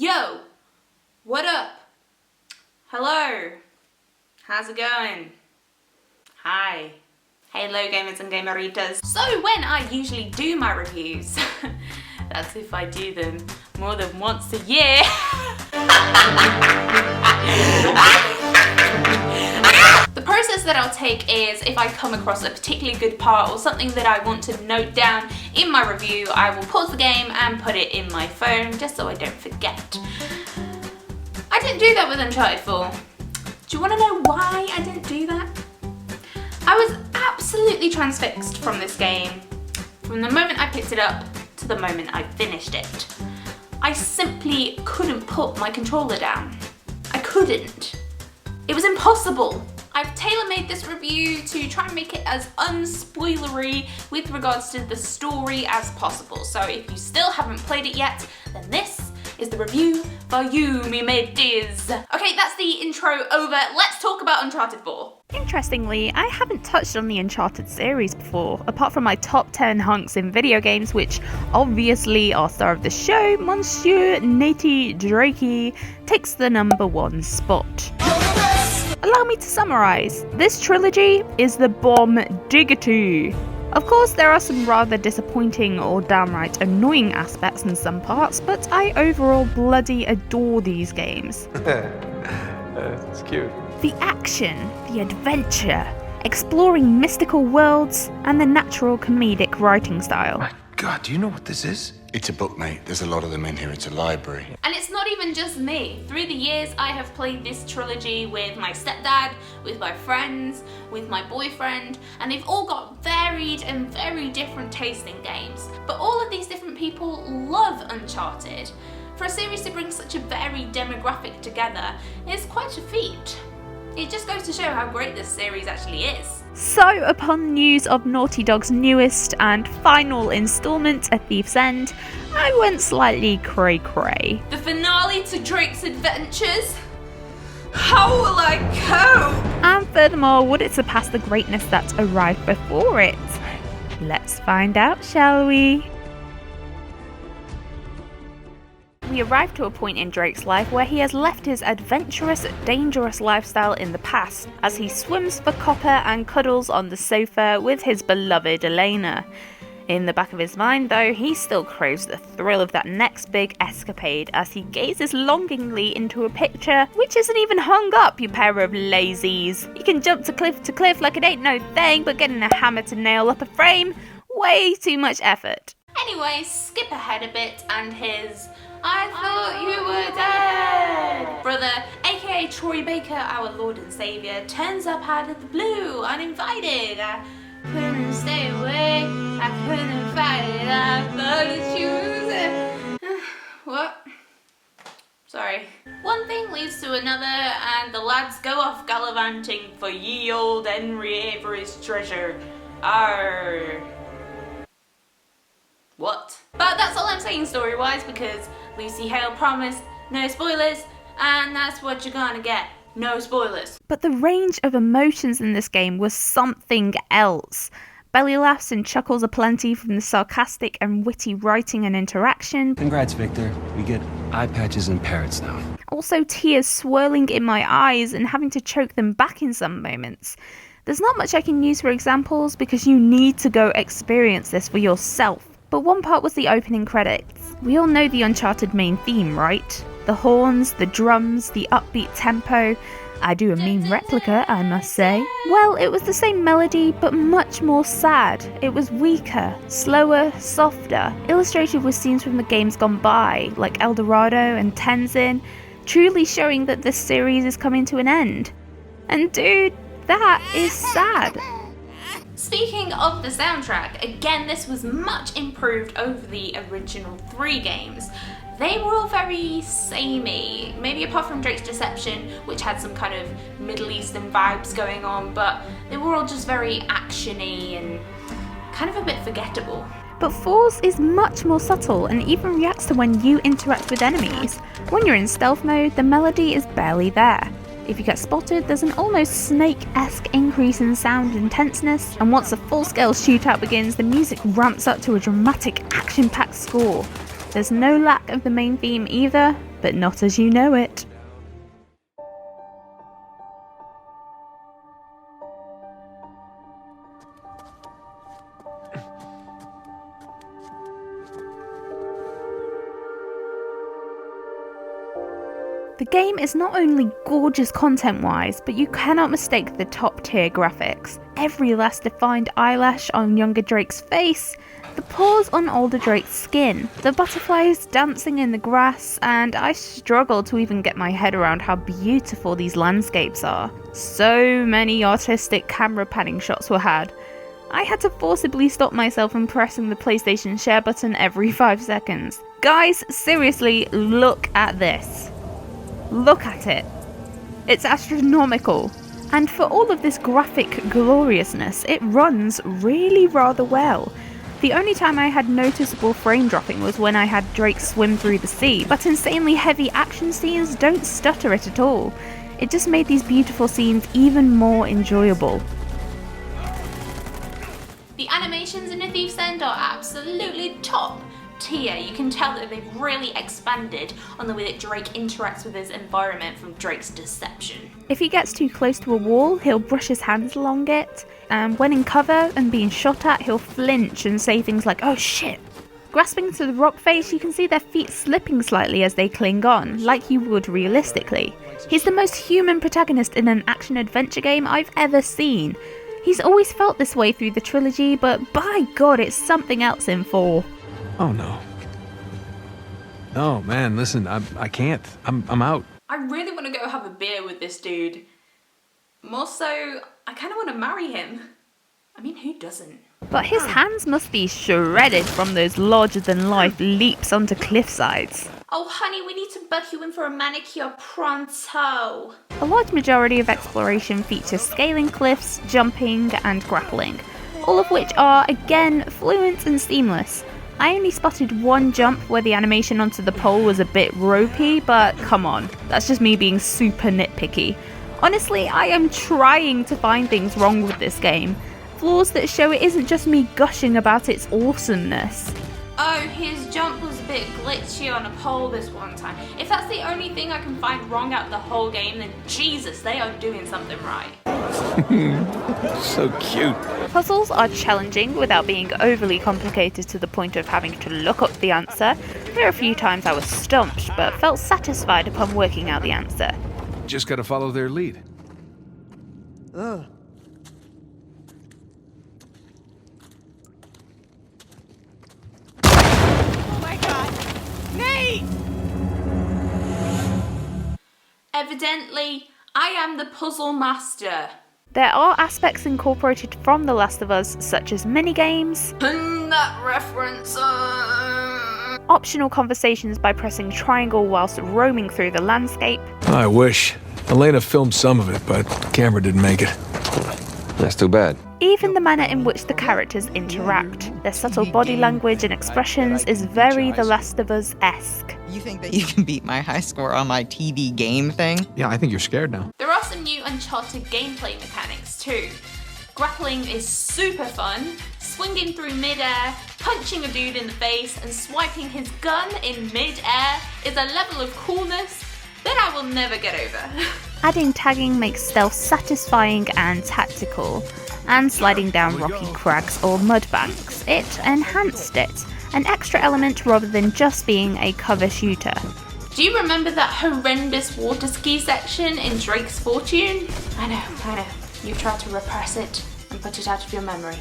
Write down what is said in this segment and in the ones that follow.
Yo, what up? Hello, how's it going? Hi. Hello gamers and gameritas. So when I usually do my reviews, that's if I do them more than once a year. The process that I'll take is if I come across a particularly good part or something that I want to note down in my review, I will pause the game and put it in my phone just so I don't forget. I didn't do that with Uncharted 4. Do you want to know why I didn't do that? I was absolutely transfixed from this game from the moment I picked it up to the moment I finished it. I simply couldn't put my controller down. I couldn't. It was impossible. I've tailor-made this review to try and make it as unspoilery with regards to the story as possible. So if you still haven't played it yet, then this is the review for you, me mateys. Okay, that's the intro over. Let's talk about Uncharted 4. Interestingly, I haven't touched on the Uncharted series before, apart from my top 10 hunks in video games, which obviously our star of the show, Monsieur Natty Drakey, takes the #1 spot. Allow me to summarise. This trilogy is the bomb diggity. Of course, there are some rather disappointing or downright annoying aspects in some parts, but I overall bloody adore these games. It's cute. The action, the adventure, exploring mystical worlds, and the natural comedic writing style. My God, do you know what this is? It's a book, mate. There's a lot of them in here. It's a library. And it's not even just me. Through the years, I have played this trilogy with my stepdad, with my friends, with my boyfriend, and they've all got varied and very different tasting games. But all of these different people love Uncharted. For a series to bring such a varied demographic together is quite a feat. It just goes to show how great this series actually is. So, upon news of Naughty Dog's newest and final installment, A Thief's End, I went slightly cray-cray. The finale to Drake's adventures? How will I cope? And furthermore, would it surpass the greatness that arrived before it? Let's find out, shall we? We arrive to a point in Drake's life where he has left his adventurous, dangerous lifestyle in the past, as he swims for copper and cuddles on the sofa with his beloved Elena. In the back of his mind, though, he still craves the thrill of that next big escapade as he gazes longingly into a picture which isn't even hung up, you pair of lazies. You can jump to cliff like it ain't no thing, but getting a hammer to nail up a frame? Way too much effort. Anyway, skip ahead a bit and his I thought you were dead brother, aka Troy Baker, our Lord and Saviour, turns up out of the blue, uninvited. I couldn't stay away, I couldn't fight it, I thought you. What? Sorry. One thing leads to another, and the lads go off gallivanting for ye old Henry Avery's treasure. Arr. What? But that's all I'm saying story-wise, because Lucy Hale promised no spoilers, and that's what you're gonna get. No spoilers. But the range of emotions in this game was something else. Belly laughs and chuckles aplenty from the sarcastic and witty writing and interaction. Congrats, Victor. We get eye patches and parrots now. Also tears swirling in my eyes and having to choke them back in some moments. There's not much I can use for examples because you need to go experience this for yourself. But one part was the opening credits. We all know the Uncharted main theme, right? The horns, the drums, the upbeat tempo. I do a mean replica, I must say. Well, it was the same melody, but much more sad. It was weaker, slower, softer, illustrated with scenes from the games gone by, like El Dorado and Tenzin, truly showing that this series is coming to an end. And dude, that is sad. Speaking of the soundtrack, again this was much improved over the original 3 games. They were all very samey, maybe apart from Drake's Deception, which had some kind of Middle Eastern vibes going on, but they were all just very actiony and kind of a bit forgettable. But 4's is much more subtle and even reacts to when you interact with enemies. When you're in stealth mode, the melody is barely there. If you get spotted, there's an almost Snake-esque increase in sound intenseness, and once a full-scale shootout begins, the music ramps up to a dramatic, action-packed score. There's no lack of the main theme either, but not as you know it. The game is not only gorgeous content-wise, but you cannot mistake the top-tier graphics. Every last defined eyelash on younger Drake's face, the pores on older Drake's skin, the butterflies dancing in the grass, and I struggle to even get my head around how beautiful these landscapes are. So many artistic camera panning shots were had. I had to forcibly stop myself from pressing the PlayStation share button every 5 seconds. Guys, seriously, look at this. Look at it. It's astronomical. And for all of this graphic gloriousness, it runs really rather well. The only time I had noticeable frame dropping was when I had Drake swim through the sea, but insanely heavy action scenes don't stutter it at all. It just made these beautiful scenes even more enjoyable. The animations in A Thief's End are absolutely top tier. You can tell that they've really expanded on the way that Drake interacts with his environment from Drake's deception. If he gets too close to a wall, he'll brush his hands along it, and when in cover and being shot at, he'll flinch and say things like, "Oh shit." Grasping to the rock face, you can see their feet slipping slightly as they cling on, like you would realistically. He's the most human protagonist in an action-adventure game I've ever seen. He's always felt this way through the trilogy, but by God, it's something else in 4. Oh no. No, man, listen, I can't. I'm out. I really want to go have a beer with this dude. More so, I kind of want to marry him. I mean, who doesn't? But his hands must be shredded from those larger-than-life leaps onto cliff sides. Oh honey, we need to book you in for a manicure pronto. A large majority of exploration features scaling cliffs, jumping, and grappling, all of which are, again, fluent and seamless. I only spotted one jump where the animation onto the pole was a bit ropey, but come on, that's just me being super nitpicky. Honestly, I am trying to find things wrong with this game. Flaws that show it isn't just me gushing about its awesomeness. Oh, his jump was a bit glitchy on a pole this one time. If that's the only thing I can find wrong out the whole game, then Jesus, they are doing something right. So cute. Puzzles are challenging without being overly complicated to the point of having to look up the answer. There are a few times I was stumped, but felt satisfied upon working out the answer. Just gotta follow their lead. Ugh. Oh my God! Nate! Evidently, I am the puzzle master. There are aspects incorporated from The Last of Us, such as minigames, That reference. optional conversations by pressing triangle whilst roaming through the landscape, I wish. Elena filmed some of it, but camera didn't make it. That's too bad. even the manner in which the characters interact. Their subtle body language and expressions is very The Last of Us-esque. You think that you can beat my high score on my TV game thing? Yeah, I think you're scared now. There are some new Uncharted gameplay mechanics too. Grappling is super fun, swinging through mid-air, punching a dude in the face, and swiping his gun in mid-air is a level of coolness that I will never get over. Adding tagging makes stealth satisfying and tactical, and sliding down rocky crags or mud banks. It enhanced it, an extra element rather than just being a cover shooter. Do you remember that horrendous water ski section in Drake's Fortune? I know. You've tried to repress it and put it out of your memory.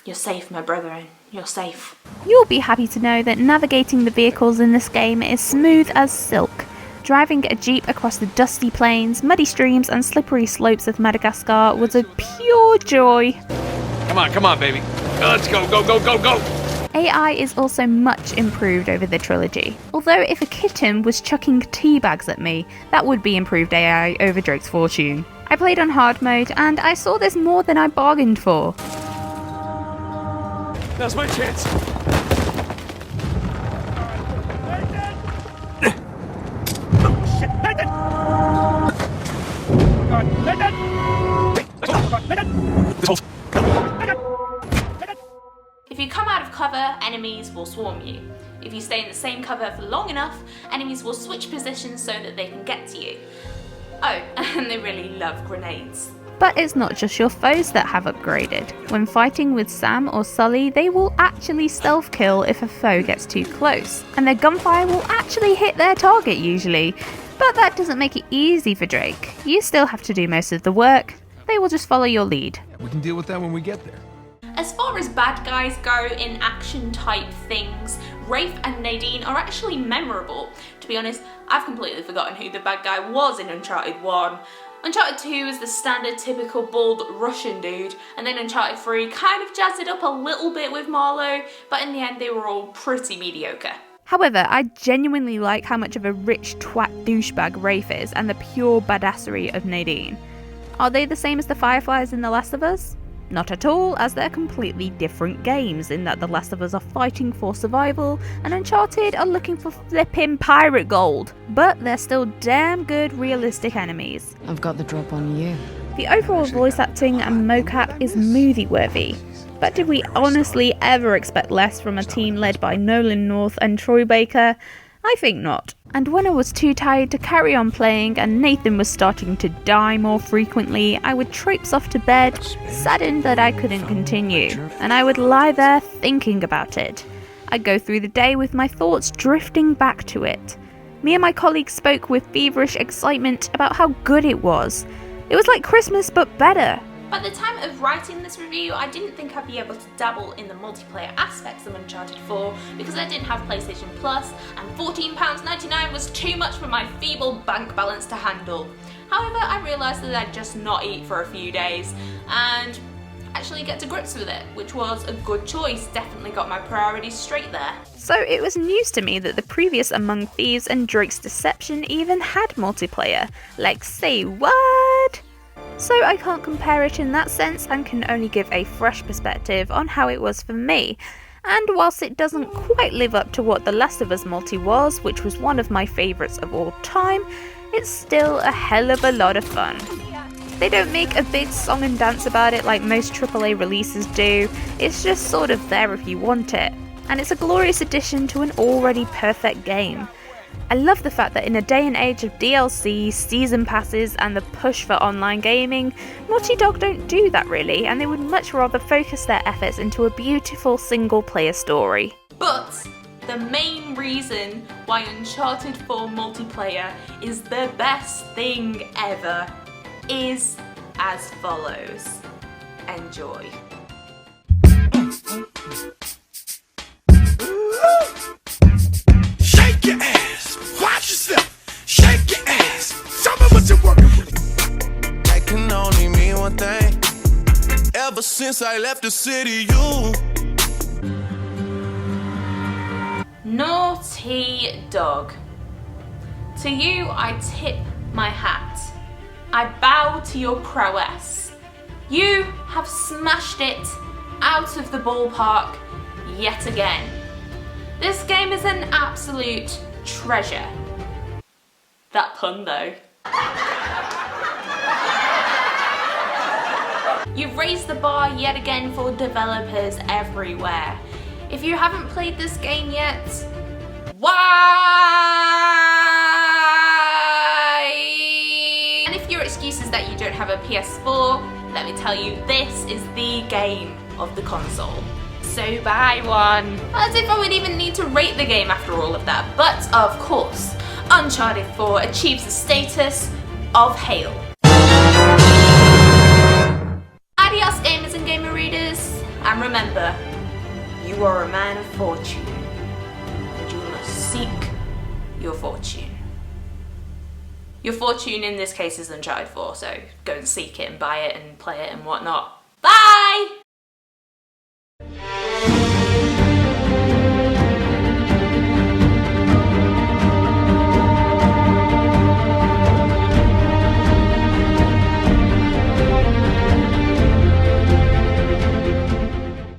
You're safe, my brethren. You're safe. You'll be happy to know that navigating the vehicles in this game is smooth as silk. Driving a jeep across the dusty plains, muddy streams and slippery slopes of Madagascar was a pure joy. Come on, baby. Let's go. AI is also much improved over the trilogy. Although if a kitten was chucking tea bags at me, that would be improved AI over Drake's Fortune. I played on hard mode and I saw this more than I bargained for. Now's my chance. If you come out of cover, enemies will swarm you. If you stay in the same cover for long enough, enemies will switch positions so that they can get to you. Oh, and they really love grenades. But it's not just your foes that have upgraded. When fighting with Sam or Sully, they will actually stealth kill if a foe gets too close, and their gunfire will actually hit their target usually. But that doesn't make it easy for Drake. You still have to do most of the work. They will just follow your lead. We can deal with that when we get there. As far as bad guys go in action type things, Rafe and Nadine are actually memorable. To be honest, I've completely forgotten who the bad guy was in Uncharted 1. Uncharted 2 is the standard typical bald Russian dude, and then Uncharted 3 kind of jazzed it up a little bit with Marlowe, but in the end they were all pretty mediocre. However, I genuinely like how much of a rich twat douchebag Rafe is and the pure badassery of Nadine. Are they the same as the Fireflies in The Last of Us? Not at all, as they're completely different games in that The Last of Us are fighting for survival and Uncharted are looking for flippin' pirate gold. But they're still damn good realistic enemies. I've got the drop on you. The overall voice acting and mocap is movie-worthy. But did we honestly ever expect less from a team led by Nolan North and Troy Baker? I think not. And when I was too tired to carry on playing and Nathan was starting to die more frequently, I would traipse off to bed, saddened that I couldn't continue, and I would lie there thinking about it. I'd go through the day with my thoughts drifting back to it. Me and my colleagues spoke with feverish excitement about how good it was. It was like Christmas but better. By the time of writing this review, I didn't think I'd be able to dabble in the multiplayer aspects of Uncharted 4 because I didn't have PlayStation Plus and £14.99 was too much for my feeble bank balance to handle. However, I realised that I'd just not eat for a few days and actually get to grips with it, which was a good choice. Definitely got my priorities straight there. So it was news to me that the previous Among Thieves and Drake's Deception even had multiplayer. Like, say what? So I can't compare it in that sense and can only give a fresh perspective on how it was for me. And whilst it doesn't quite live up to what The Last of Us multi was, which was one of my favourites of all time, it's still a hell of a lot of fun. They don't make a big song and dance about it like most AAA releases do, it's just sort of there if you want it. And it's a glorious addition to an already perfect game. I love the fact that in a day and age of DLC, season passes and the push for online gaming, Naughty Dog don't do that really, and they would much rather focus their efforts into a beautiful single player story. But the main reason why Uncharted 4 multiplayer is the best thing ever is as follows. Enjoy. Shake your ass, watch yourself, shake your ass, show me what you're working with. That can only mean one thing. Ever since I left the city, you. Naughty Dog. To you I tip my hat. I bow to your prowess. You have smashed it out of the ballpark yet again. This game is an absolute treasure. That pun though. You've raised the bar yet again for developers everywhere. If you haven't played this game yet, why? And if your excuse is that you don't have a PS4, let me tell you, this is the game of the console. So buy one. As if I would even need to rate the game after all of that. But of course, Uncharted 4 achieves the status of HALE. Adios gamers and gamer readers, and remember, you are a man of fortune, and you must seek your fortune. Your fortune in this case is Uncharted 4, so go and seek it and buy it and play it and whatnot. Bye!